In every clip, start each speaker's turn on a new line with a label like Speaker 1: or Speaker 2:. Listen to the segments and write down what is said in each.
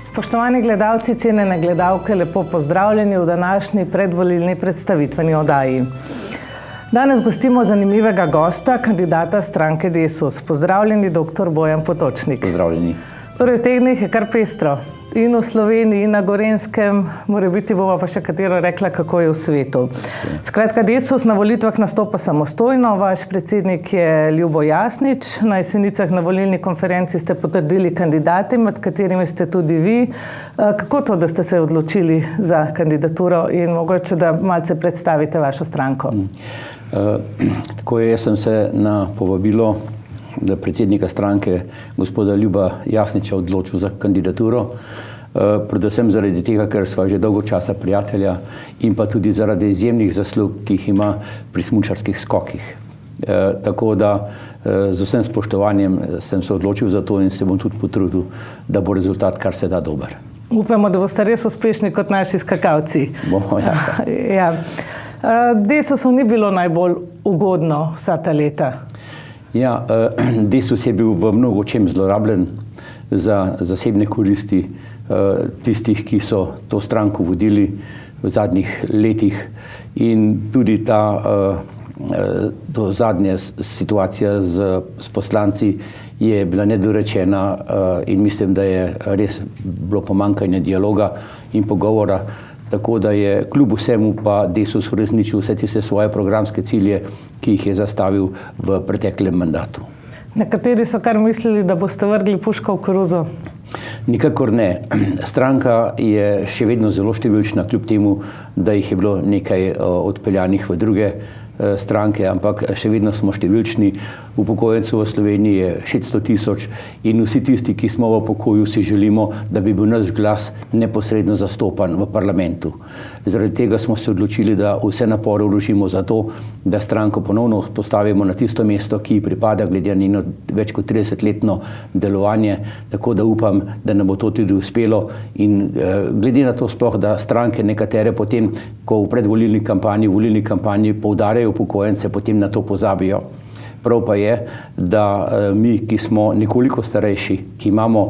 Speaker 1: Spoštovani gledalci, cenjene gledalke, lepo pozdravljeni v današnji predvolilni predstavitveni oddaji. Danes gostimo zanimivega gosta, kandidata stranke Desus. Pozdravljeni, dr. Bojan Potočnik.
Speaker 2: Pozdravljeni.
Speaker 1: Torej, v teh dneh je kar pestro. In v Sloveniji, in na Gorenjskem, morebiti bova pa še katero rekla, kako je v svetu. Skratka, Desus na volitvah nastopa samostojno, vaš predsednik je Ljubo Jasnič, na Jesenicah na volilni konferenci ste potrdili kandidate, med katerimi ste tudi vi. Kako to, da ste se odločili za kandidaturo in mogoče, da malce predstavite vašo stranko?
Speaker 2: Tako je, jaz sem se na povabilo predsednika stranke, gospoda Ljuba Jasniča, odločil za kandidaturo. Predvsem zaradi tega, ker sva že dolgo časa prijatelja in pa tudi zaradi izjemnih zaslug, ki jih ima pri smučarskih skokih. Tako da z vsem spoštovanjem sem se odločil za to in se bom tudi potrudil, da bo rezultat kar se da dober.
Speaker 1: Upamo, da boste res uspešni kot naši skakalci.
Speaker 2: Bomo, ja.
Speaker 1: Ja. Desusu ni bilo najbolj ugodno vsa ta leta.
Speaker 2: Ja, Desus je bil v mnogo čem zlorabljen za zasebne koristi tistih, ki so to stranko vodili v zadnjih letih, in tudi to zadnja situacija s poslanci je bila nedorečena in mislim, da je res bilo pomanjkanje dialoga in pogovora. Tako da je kljub vsemu pa Desus uresničil vse tiste svoje programske cilje, ki jih je zastavil v preteklem mandatu.
Speaker 1: Nekateri so kar mislili, da boste vrgli puško v koruzo.
Speaker 2: Nikakor ne. Stranka je še vedno zelo številčna, kljub temu, da jih je bilo nekaj odpeljanih v druge stranke, ampak še vedno smo številčni. Upokojencev v Sloveniji je 600 000 in vsi tisti, ki smo v pokoju, si želimo, da bi bil naš glas neposredno zastopan v parlamentu. Zaradi tega smo se odločili, da vse napore vložimo za to, da stranko ponovno postavimo na tisto mesto, ki ji pripada glede na njeno več kot 30-letno delovanje, tako da upam, da nam bo to tudi uspelo in glede na to sploh, da stranke nekatere potem, ko v predvolilni kampanji, volilni kampanji poudarjajo upokojence, potem na to pozabijo. Prav pa je, da mi, ki smo nekoliko starejši, ki imamo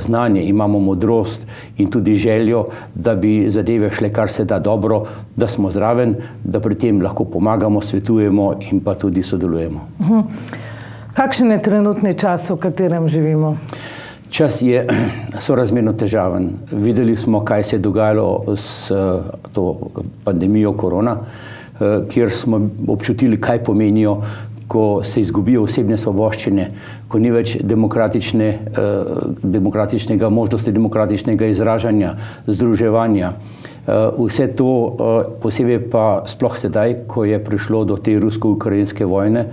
Speaker 2: znanje, imamo modrost in tudi željo, da bi zadeve šle kar se da dobro, da smo zraven, da pri tem lahko pomagamo, svetujemo in pa tudi sodelujemo.
Speaker 1: Kakšen je trenutni čas, v katerem živimo?
Speaker 2: Čas je sorazmerno težaven. Videli smo, kaj se je dogajalo s to pandemijo korona, kjer smo občutili, kaj pomenijo, ko se izgubijo osebne svoboščine, ko ni več možnosti demokratičnega izražanja, združevanja. Vse to, posebej pa sploh sedaj, ko je prišlo do te rusko-ukrajinske vojne,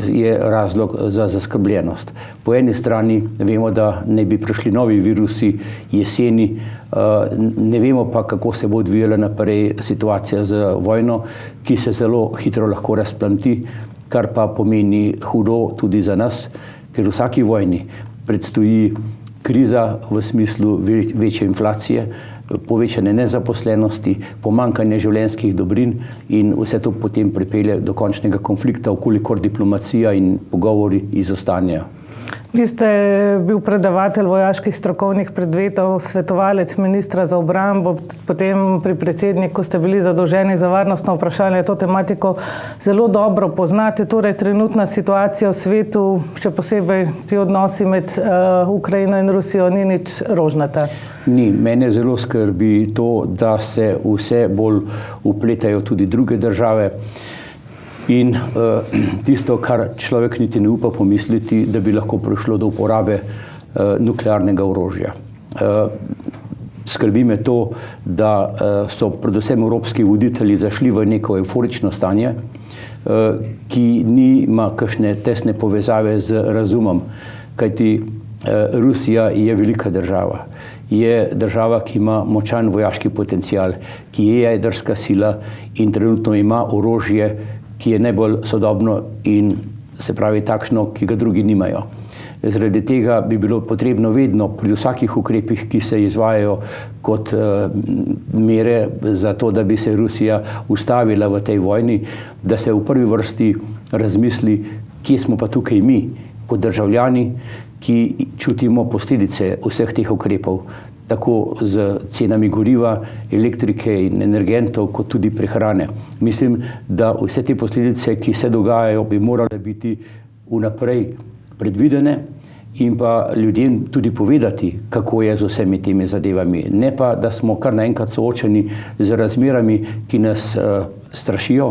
Speaker 2: je razlog za zaskrbljenost. Po eni strani vemo, da ne bi prišli novi virusi jeseni, ne vemo pa, kako se bo odvijala naprej situacija z vojno, ki se zelo hitro lahko razplanti, kar pa pomeni hudo tudi za nas, ker v vsaki vojni predstoji kriza v smislu večje inflacije, povečane nezaposlenosti, pomanjkanje življenjskih dobrin in vse to potem pripelje do končnega konflikta, vkolikor diplomacija in pogovori izostanejo.
Speaker 1: Vi ste bil predavatelj vojaških strokovnih predmetov, svetovalec ministra za obrambo, potem pri predsedniku ste bili zadolženi za varnostno vprašanje, to tematiko zelo dobro poznate. Torej, trenutna situacija v svetu, še posebej ti odnosi med Ukrajino in Rusijo, ni nič rožnata.
Speaker 2: Ni. Mene zelo skrbi to, da se vse bolj vpletajo tudi druge države. In tisto, kar človek niti ne upa pomisliti, da bi lahko prišlo do uporabe nuklearnega orožja. Skrbi me to, da so predvsem evropski voditelji zašli v neko evforično stanje, ki nima kakšne tesne povezave z razumom, kajti Rusija je velika država. Je država, ki ima močan vojaški potencial, ki je jedrska sila in trenutno ima orožje, ki je najbolj sodobno in se pravi takšno, ki ga drugi nimajo. Zaradi tega bi bilo potrebno vedno pri vsakih ukrepih, ki se izvajajo kot mere za to, da bi se Rusija ustavila v tej vojni, da se v prvi vrsti razmisli, kje smo pa tukaj mi, kot državljani, ki čutimo posledice vseh teh ukrepov, tako z cenami goriva, elektrike in energentov, kot tudi prehrane. Mislim, da vse te posledice, ki se dogajajo, bi morale biti vnaprej predvidene in pa ljudem tudi povedati, kako je z vsemi temi zadevami. Ne pa, da smo kar naenkrat soočeni z razmerami, ki nas strašijo,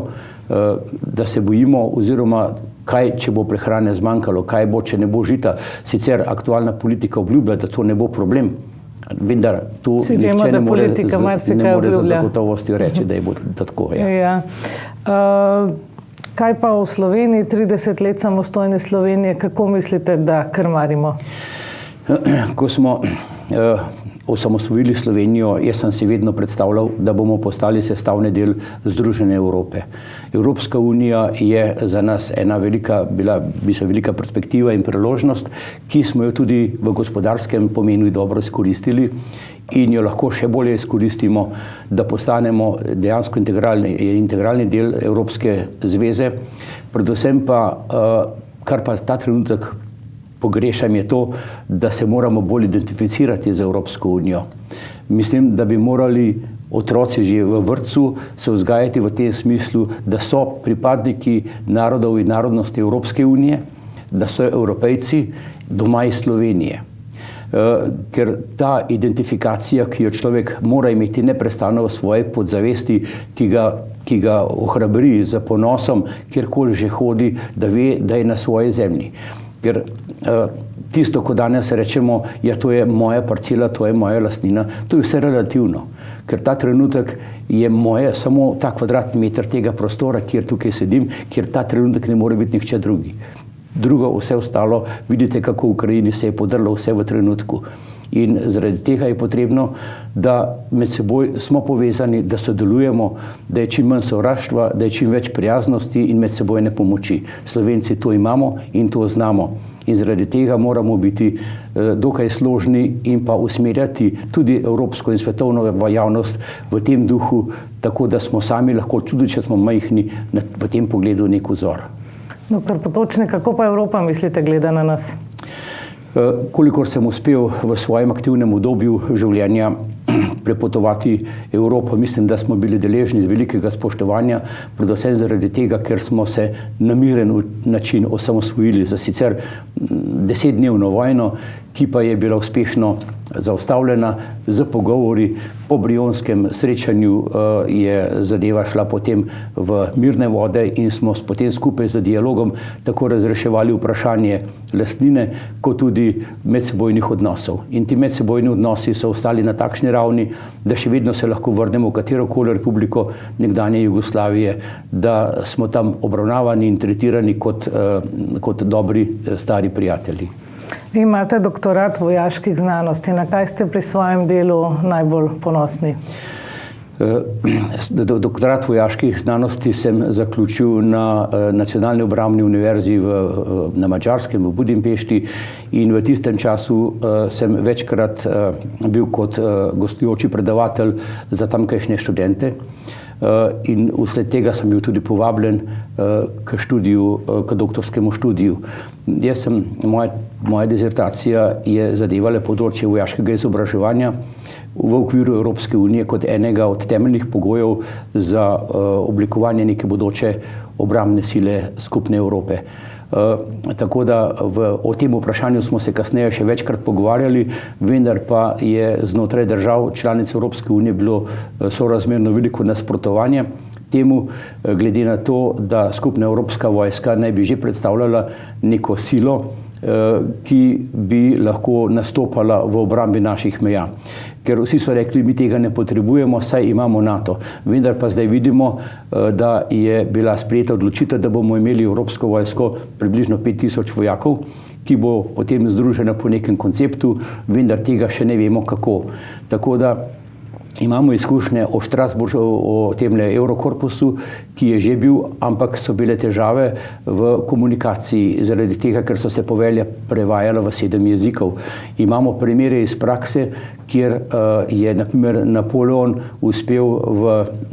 Speaker 2: da se bojimo oziroma kaj, če bo prehrane zmanjkalo, kaj bo, če ne bo žita. Sicer aktualna politika obljublja, da to ne bo problem, vendar to nihče ne more za zagotovostjo reči, da je bo tako.
Speaker 1: Ja. Kaj pa v Sloveniji, 30 let samostojne Slovenije, kako mislite, da krmarimo?
Speaker 2: Ko smo osamosvojili Slovenijo, jaz sem si vedno predstavljal, da bomo postali sestavni del Združene Evrope. Evropska unija je za nas ena velika perspektiva in priložnost, ki smo jo tudi v gospodarskem pomenu dobro izkoristili in jo lahko še bolje izkoristimo, da postanemo dejansko integralni del Evropske zveze. Predvsem pa, kar pa ta trenutek pogrešam, je to, da se moramo bolj identificirati z Evropsko unijo. Mislim, da bi morali otroci že v vrtcu se vzgajati v tem smislu, da so pripadniki narodov in narodnosti Evropske unije, da so Evropejci doma iz Slovenije. Ker ta identifikacija, ki jo človek mora imeti neprestano v svoji podzavesti, ki ga ohrabri za ponosom, kjerkoli že hodi, da ve, da je na svoji zemlji. Ker tisto, ko danes rečemo, ja, to je moja parcela, to je moja lastnina, to je vse relativno. Ker ta trenutek je moje samo ta kvadratmeter tega prostora, kjer tukaj sedim, kjer ta trenutek ne more biti nihče drugi. Drugo, vse ostalo, vidite, kako v Ukrajini se je podrlo vse v trenutku. In zaradi tega je potrebno, da med seboj smo povezani, da sodelujemo, da je čim manj sovraštva, da je čim več prijaznosti in medsebojne pomoči. Slovenci to imamo in to znamo. In zaradi tega moramo biti dokaj složni in pa usmerjati tudi evropsko in svetovno javnost v tem duhu, tako da smo sami lahko, tudi če smo majhni, v tem pogledu nek vzor.
Speaker 1: Doktor Potočnik, kako pa Evropa, mislite, gleda na nas?
Speaker 2: Kolikor sem uspel v svojem aktivnem obdobju življenja prepotovati Evropo, mislim, da smo bili deležni z velikega spoštovanja, predvsem zaradi tega, ker smo se na miren način osamosvojili za sicer 10-dnevno vojno, ki pa je bila uspešno zaustavljena z pogovori. Po brionskem srečanju je zadeva šla potem v mirne vode in smo potem skupaj z dialogom tako razreševali vprašanje lastnine, kot tudi medsebojnih odnosov. In ti medsebojni odnosi so ostali na takšni ravni, da še vedno se lahko vrnemo v katerokoli republiko nekdanje Jugoslavije, da smo tam obravnavani in tretirani kot dobri stari prijatelji.
Speaker 1: Vi imate doktorat vojaških znanosti. Na kaj ste pri svojem delu najbolj ponosni?
Speaker 2: Doktorat vojaških znanosti sem zaključil na Nacionalni obrambni univerzi na Madžarskem, v Budimpešti, in v tistem času sem večkrat bil kot gostujoči predavatelj za tamkajšnje študente. In vsled tega sem bil tudi povabljen k doktorskemu študiju. Moja dizertacija je zadevala področje vojaškega izobraževanja v okviru Evropske unije kot enega od temeljnih pogojev za oblikovanje neke bodoče obrambne sile skupne Evrope. Tako da o tem vprašanju smo se kasneje še večkrat pogovarjali, vendar pa je znotraj držav članic Evropske unije bilo sorazmerno veliko nasprotovanje temu, glede na to, da skupna evropska vojska naj bi že predstavljala neko silo, ki bi lahko nastopala v obrambi naših meja. Ker vsi so rekli, mi tega ne potrebujemo, saj imamo NATO. Vendar pa zdaj vidimo, da je bila sprejeta odločitev, da bomo imeli evropsko vojsko približno 5000 vojakov, ki bo potem združena po nekem konceptu, vendar tega še ne vemo kako. Tako da imamo izkušnje o temle Eurokorpusu, ki je že bil, ampak so bile težave v komunikaciji, zaradi tega, ker so se povelja prevajala v 7 jezikov. Imamo primere iz prakse, kjer je na primer Napoleon uspel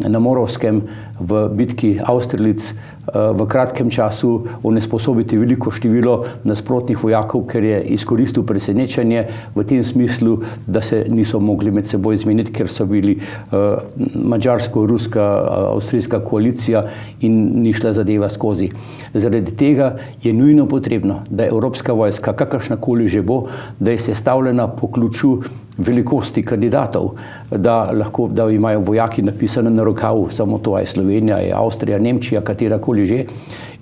Speaker 2: na Moravskem v bitki Avsterlitz v kratkem času onesposobiti veliko število nasprotnih vojakov, ker je izkoristil presenečenje v tem smislu, da se niso mogli med seboj zmeniti, ker so bili mađarsko-ruska, avstrijska koalicija in ni šla zadeva skozi. Zaradi tega je nujno potrebno, da Evropska vojska, kakršnakoli že bo, da je sestavljena po ključu velikosti kandidatov, da imajo vojaki napisane na rokavu, samo to je Slovenija, je Avstrija, Nemčija, katerakoli že,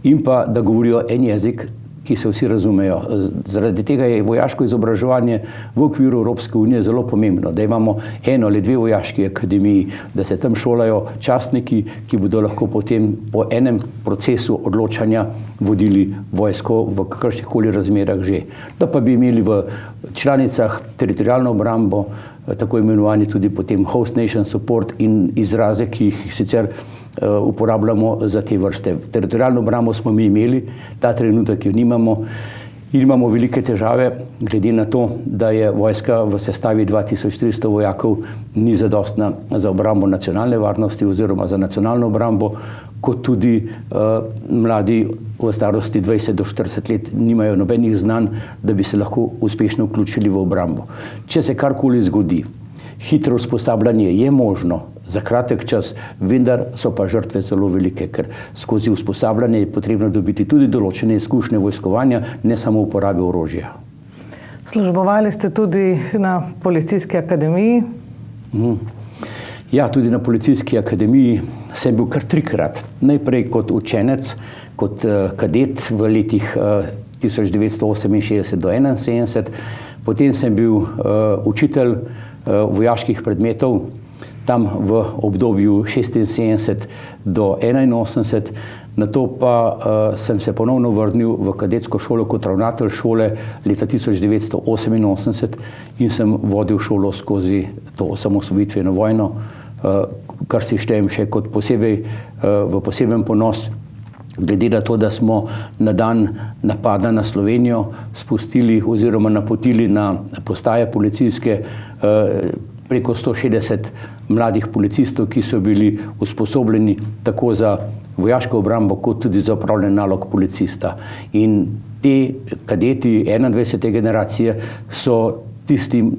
Speaker 2: in pa da govorijo en jezik, ki se vsi razumejo. Zaradi tega je vojaško izobraževanje v okviru Evropske unije zelo pomembno, da imamo 1 ali 2 vojaški akademiji, da se tam šolajo častniki, ki bodo lahko potem po enem procesu odločanja vodili vojsko v kakršnihkoli razmerah že. Da pa bi imeli v članicah teritorialno obrambo, tako imenovani tudi potem host nation support in izraze, ki jih sicer uporabljamo za te vrste. Teritorialno obrambo smo mi imeli, ta trenutek jo nimamo in imamo velike težave, glede na to, da je vojska v sestavi 2300 vojakov ni zadostna za obrambo nacionalne varnosti oziroma za nacionalno obrambo, kot tudi mladi v starosti 20 do 40 let nimajo nobenih znanj, da bi se lahko uspešno vključili v obrambo. Če se karkoli zgodi, hitro usposabljanje je možno za kratek čas, vendar so pa žrtve zelo velike, ker skozi usposabljanje je potrebno dobiti tudi določene izkušnje vojskovanja, ne samo uporabe orožja.
Speaker 1: Službovali ste tudi na Policijski akademiji?
Speaker 2: Ja, tudi na Policijski akademiji sem bil kar 3-krat. Najprej kot učenec, kot kadet v letih 1968 do 1971, potem sem bil učitelj vojaških predmetov, tam v obdobju 76 do 81, nato pa sem se ponovno vrnil v kadetsko šolo kot ravnatelj šole leta 1988 in sem vodil šolo skozi to osamosvojitveno vojno, kar si štejem še kot v poseben ponos, glede na to, da smo na dan napada na Slovenijo spustili oziroma napotili na postaje policijske preko 160 mladih policistov, ki so bili usposobljeni tako za vojaško obrambo, kot tudi za opravljanje nalog policista. In te kadeti 21. generacije so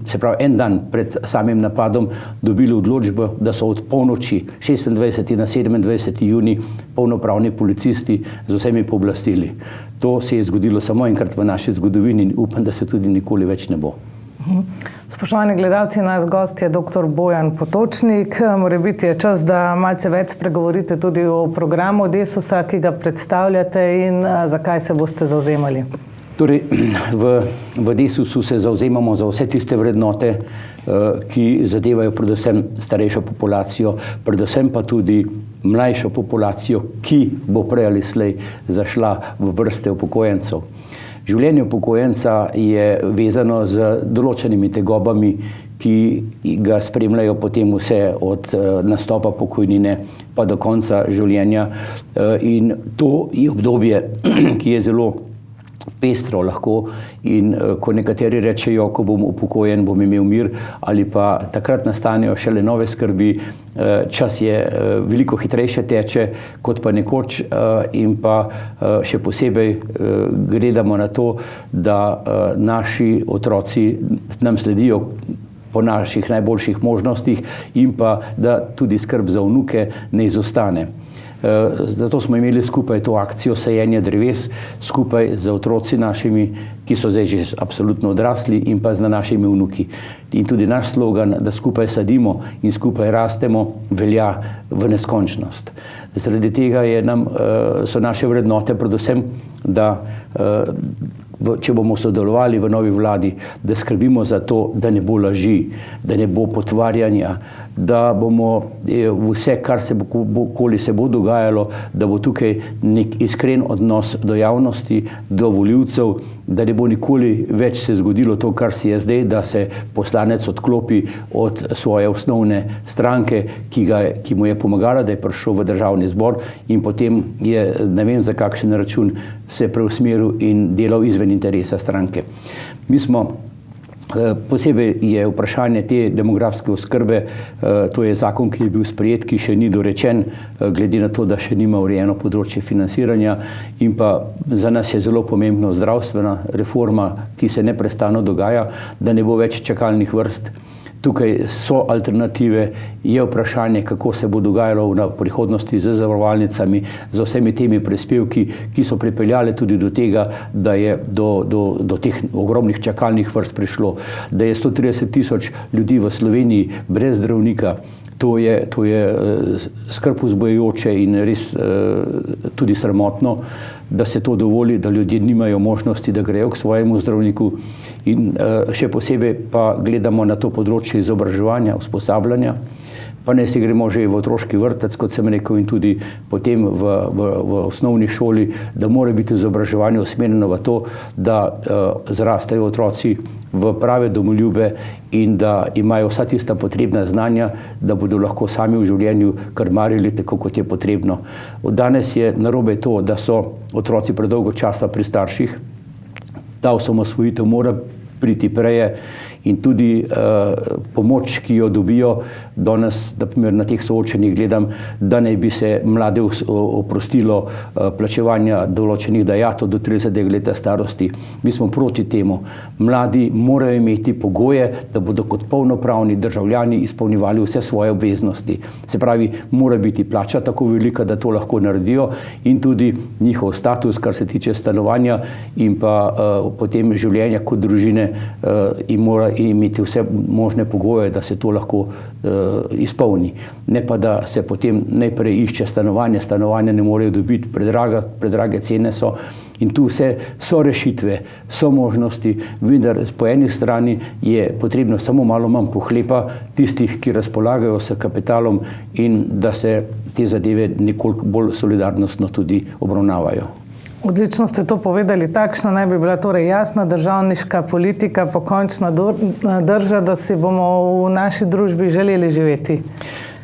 Speaker 2: se pravi en dan pred samim napadom dobili odločbo, da so od polnoči 26. na 27. junij polnopravni policisti z vsemi pooblastili. To se je zgodilo samo enkrat v naši zgodovini in upam, da se tudi nikoli več ne bo.
Speaker 1: Spoštovani gledalci, naš gost je dr. Bojan Potočnik. Morebiti je čas, da malce več spregovorite tudi o programu Desusa, ki ga predstavljate in zakaj se boste zavzemali.
Speaker 2: Torej, v Desusu se zavzemamo za vse tiste vrednote, ki zadevajo predvsem starejšo populacijo, predvsem pa tudi mlajšo populacijo, ki bo prej ali slej zašla v vrste upokojencev. Življenje upokojenca je vezano z določenimi tegobami, ki ga spremljajo potem vse od nastopa pokojnine pa do konca življenja. In to je obdobje, ki je zelo pestro lahko in ko nekateri rečejo, ko bom upokojen, bom imel mir, ali pa takrat nastanejo šele nove skrbi, čas je veliko hitrejše teče kot pa nekoč in pa še posebej gledamo na to, da naši otroci nam sledijo po naših najboljših možnostih in pa da tudi skrb za vnuke ne izostane. Zato smo imeli skupaj to akcijo sajenja dreves, skupaj z otroci našimi, ki so zdaj že absolutno odrasli, in pa z našimi vnuki. In tudi naš slogan, da skupaj sadimo in skupaj rastemo, velja v neskončnost. Zaradi tega so naše vrednote predvsem, da če bomo sodelovali v novi vladi, da skrbimo za to, da ne bo laži, da ne bo potvarjanja, da bomo vse, kar se bo dogajalo, da bo tukaj nek iskren odnos do javnosti, do volivcev, da ne bo nikoli več se zgodilo to, kar se je zdaj, da se poslanec odklopi od svoje osnovne stranke, ki mu je pomagala, da je prišel v državni zbor in potem je, ne vem za kakšen račun, se preusmeril in delal izven interesa stranke. Mi smo Posebej je vprašanje te demografske oskrbe, to je zakon, ki je bil sprejet, ki še ni dorečen, glede na to, da še nima urejeno področje financiranja, in pa za nas je zelo pomembno zdravstvena reforma, ki se neprestano dogaja, da ne bo več čakalnih vrst. Tukaj so alternative, je vprašanje, kako se bo dogajalo v prihodnosti z zavarovalnicami, z vsemi temi prispevki, ki so pripeljali tudi do tega, da je do teh ogromnih čakalnih vrst prišlo, da je 130 000 ljudi v Sloveniji brez zdravnika. To je skrb vzbujajoče in res tudi sramotno, da se to dovoli, da ljudje nimajo možnosti, da grejo k svojemu zdravniku, in še posebej pa gledamo na to področje izobraževanja, usposabljanja, pa ne si gremo že v otroški vrtec, kot sem rekel, in tudi potem v osnovni šoli, da mora biti izobraževanje usmerjeno v to, da zrastejo otroci v prave domoljube in da imajo vsa tista potrebna znanja, da bodo lahko sami v življenju krmarili tako, kot je potrebno. Danes je narobe to, da so otroci predolgo časa pri starših, ta osamosvojitev mora priti preje, in tudi pomoč, ki jo dobijo danes, na teh soočenjih gledam, da naj bi se mlade oprostilo plačevanja določenih dajatev do 30. leta starosti. Mi smo proti temu. Mladi morajo imeti pogoje, da bodo kot polnopravni državljani izpolnjevali vse svoje obveznosti. Se pravi, mora biti plača tako velika, da to lahko naredijo, in tudi njihov status, kar se tiče stanovanja in pa potem življenja kot družine, in mora imeti vse možne pogoje, da se to lahko izpolni. Ne pa, da se potem najprej išče stanovanje, stanovanja ne morejo dobiti, predrage cene so, in tu vse so rešitve, so možnosti, vendar po eni strani je potrebno samo malo manj pohlepa tistih, ki razpolagajo s kapitalom, in da se te zadeve nekoliko bolj solidarnostno tudi obravnavajo.
Speaker 1: Odlično ste to povedali. Takšna naj bi bila torej jasna državniška politika, pokončna drža, da si bomo v naši družbi želeli živeti.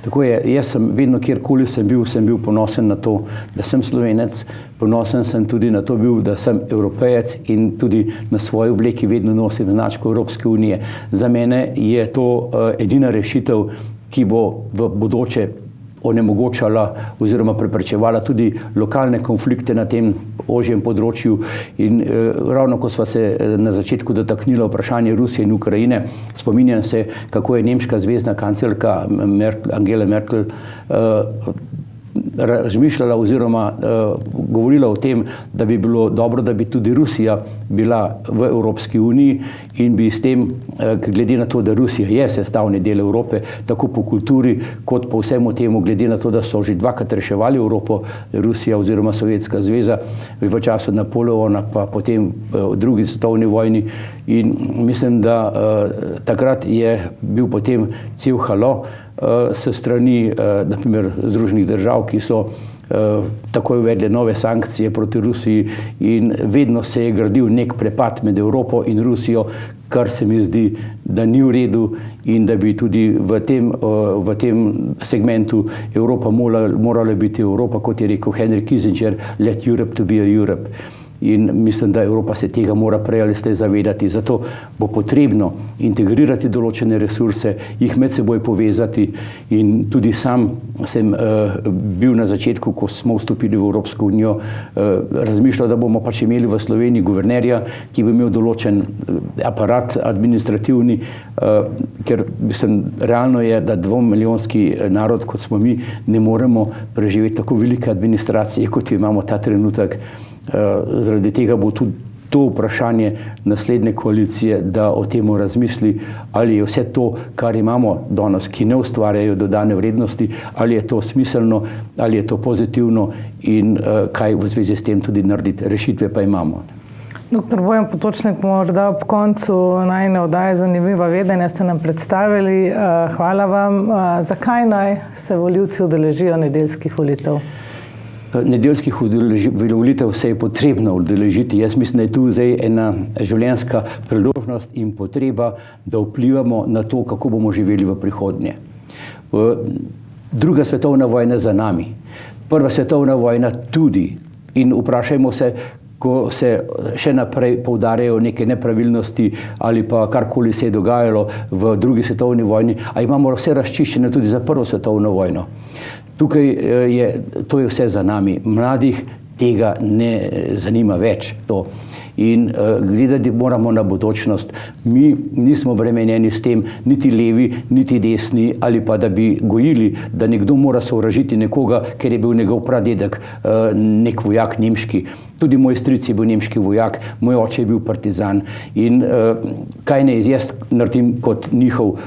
Speaker 2: Tako je. Jaz sem vedno, kjerkoli sem bil ponosen na to, da sem Slovenec, ponosen sem tudi na to bil, da sem Evropejec, in tudi na svoji obleki vedno nosim značko Evropske unije. Za mene je to edina rešitev, ki bo v bodoče onemogočala oziroma preprečevala tudi lokalne konflikte na tem ožjem področju. In ravno ko sva se na začetku dotaknila vprašanje Rusije in Ukrajine, spominjam se, kako je nemška zvezna kanclerka Angela Merkel razmišljala oziroma govorila o tem, da bi bilo dobro, da bi tudi Rusija bila v Evropski uniji, in bi s tem, glede na to, da Rusija je sestavni del Evrope, tako po kulturi kot po vsemu temu, glede na to, da so že dvakrat reševali Evropo, Rusija oziroma Sovjetska zveza v času Napoleona, pa potem v drugi svetovni vojni, in mislim, da takrat je bil potem cel halo s strani naprimer Združenih držav, ki so takoj uvedle nove sankcije proti Rusiji, in vedno se je gradil nek prepad med Evropo in Rusijo, kar se mi zdi, da ni v redu, in da bi tudi v tem segmentu Evropa morala biti Evropa, kot je rekel Henry Kissinger, let Europe to be a Europe. In mislim, da Evropa se tega mora prej ali slej zavedati. Zato bo potrebno integrirati določene resurse, jih med seboj povezati, in tudi sam sem bil na začetku, ko smo vstopili v Evropsko unijo, razmišljal, da bomo pač imeli v Sloveniji guvernerja, ki bo imel določen aparat administrativni, ker mislim, realno je, da 2-milijonski narod, kot smo mi, ne moremo preživeti tako velike administracije, kot jo imamo ta trenutek. Zaradi tega bo tudi to vprašanje naslednje koalicije, da o tem razmisli, ali je vse to, kar imamo danes, ki ne ustvarjajo dodane vrednosti, ali je to smiselno, ali je to pozitivno, in kaj v zvezi s tem tudi narediti. Rešitve pa imamo.
Speaker 1: Dr. Bojan Potočnik, morda ob koncu najine oddaje Zanimiva vedenja ste nam predstavili. Hvala vam. Zakaj naj se volivci udeležijo nedeljskih volitev?
Speaker 2: Nedeljskih volitev se je potrebno udeležiti. Jaz mislim, da je tu zdaj ena življenjska priložnost in potreba, da vplivamo na to, kako bomo živeli v prihodnje. Druga svetovna vojna za nami, prva svetovna vojna tudi, in vprašajmo se, ko se še naprej poudarjajo neke nepravilnosti ali pa karkoli se je dogajalo v drugi svetovni vojni, a imamo vse razčiščene tudi za prvo svetovno vojno. Tukaj to je vse za nami. Mladih tega ne zanima več to. In gledati moramo na bodočnost. Mi nismo obremenjeni s tem, niti levi, niti desni, ali pa da bi gojili, da nekdo mora sovražiti nekoga, ker je bil njegov pradedek nek vojak nemški. Tudi moj stric je bil nemški vojak, moj oče je bil partizan. In kaj naj jaz naredim kot njihov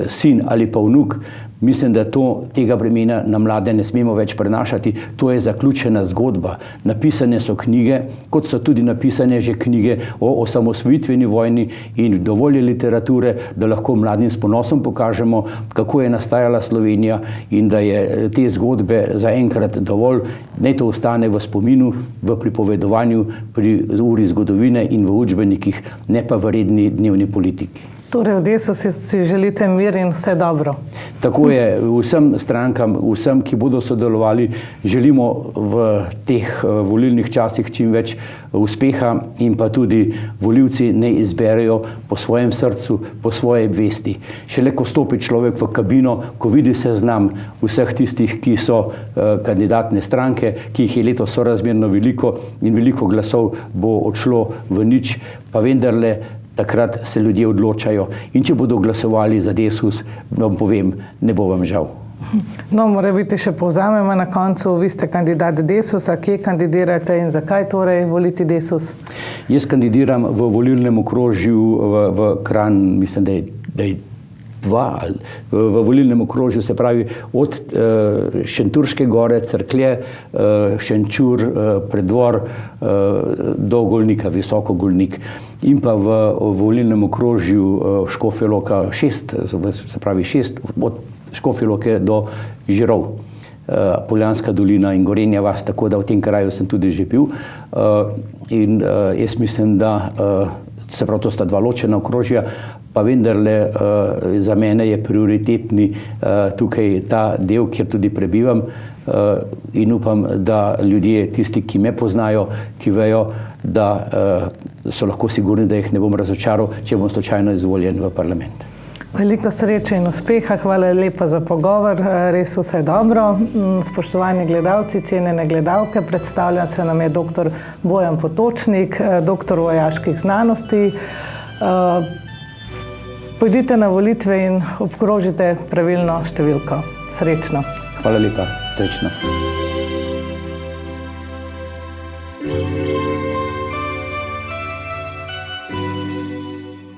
Speaker 2: sin ali pa vnuk? Mislim, da tega bremena na mlade ne smemo več prenašati. To je zaključena zgodba. Napisane so knjige, kot so tudi napisane že knjige o osamosvojitveni vojni in dovolj je literature, da lahko mladim s ponosom pokažemo, kako je nastajala Slovenija in da je te zgodbe zaenkrat dovolj. Naj to ostane v spominu, v pripovedovanju, pri uri zgodovine in v učbenikih, ne pa v redni dnevni politiki.
Speaker 1: Torej, v Desusu si želite mir in vse dobro.
Speaker 2: Tako je, vsem strankam, vsem, ki bodo sodelovali, želimo v teh volilnih časih čim več uspeha in pa tudi volivci ne izberejo po svojem srcu, po svoje vesti. Šele ko stopi človek v kabino, ko vidi seznam vseh tistih, ki so kandidatne stranke, ki jih je letos sorazmerno veliko in veliko glasov bo odšlo v nič, pa vendarle takrat se ljudje odločajo. In če bodo glasovali za Desus, vam povem, ne bo vam žal.
Speaker 1: No, morebiti še povzamemo na koncu. Vi ste kandidat Desusa, kje kandidirate in zakaj torej voliti Desus?
Speaker 2: Jaz kandidiram v volilnem okrožju v Kranj, mislim, da je dva, v volilnem okrožju, se pravi od Šentjurške gore, Cerklje, Šenčur, Preddvor do Golnika, Visoko Golnik. In pa v volilnem okrožju Škofja Loka 6, se pravi 6, od Škofje Loke do Žirov, Poljanska dolina in Gorenja vas, tako da v tem kraju sem tudi že bil. In jaz mislim, da se pravi, to sta dva ločena okrožja, pa vendarle za mene je prioritetni tukaj ta del, kjer tudi prebivam in upam, da ljudje, tisti, ki me poznajo, ki vejo, da so lahko sigurni, da jih ne bom razočaral, če bom slučajno izvoljen v parlament.
Speaker 1: Veliko sreče in uspeha, hvala lepa za pogovor, res vse dobro. Spoštovani gledalci, cenjene gledalke, predstavlja se nam je dr. Bojan Potočnik, doktor vojaških znanosti. Pojdite na volitve in obkrožite pravilno številko. Srečno.
Speaker 2: Hvala lepa, srečno.